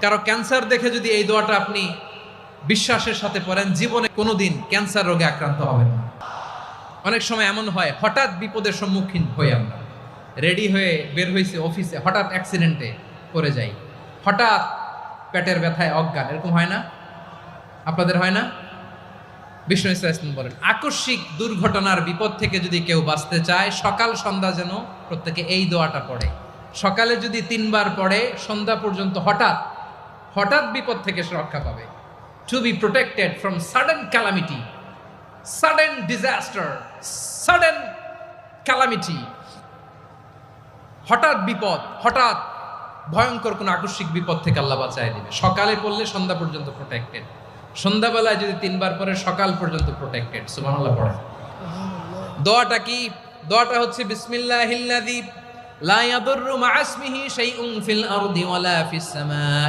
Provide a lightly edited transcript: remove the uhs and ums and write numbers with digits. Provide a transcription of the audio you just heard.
কারো ক্যান্সার দেখে যদি এই দোয়াটা আপনি বিশ্বাসের সাথে পড়েন, জীবনে কোনোদিন ক্যান্সার রোগে আক্রান্ত হবেন না। অনেক সময় এমন হয়, হঠাৎ বিপদের সম্মুখীন হই আমরা, রেডি হয়ে বের হয়েছে অফিসে, হঠাৎ অ্যাক্সিডেন্টে পড়ে যাই, হঠাৎ পেটের ব্যথায় অজ্ঞান, এরকম হয় না? আপনাদের হয় না? বিষ্ণু ইসলাম বলেন, আকস্মিক দুর্ঘটনার বিপদ থেকে যদি কেউ বাঁচতে চায়, সকাল সন্ধ্যা যেন প্রত্যেকে এই দোয়াটা পড়ে। সকালে যদি 3 বার পড়ে, সন্ধ্যা পর্যন্ত হঠাৎ বিপদ থেকে সে রক্ষা পাবে। To be protected from sudden calamity, sudden disaster, sudden calamity, হঠাৎ বিপদ, হঠাৎ ভয়ঙ্কর কোন আকস্মিক বিপদ থেকে আল্লাহ বাঁচায় দিবে। সকালে পড়লে সন্ধ্যা পর্যন্ত প্রোটেক্টেড, সন্ধ্যাবেলায় যদি 3 বার পরে সকাল পর্যন্ত প্রোটেক্টেড। সুবহানাল্লাহ পড়ে। দোয়াটা কি? দোয়াটা হচ্ছে বিসমিল্লাহিল্লাযী লা ইয়াদুররু মা ইসমিহি শাইউন ফিল আরদি ওয়ালা ফিস সামা।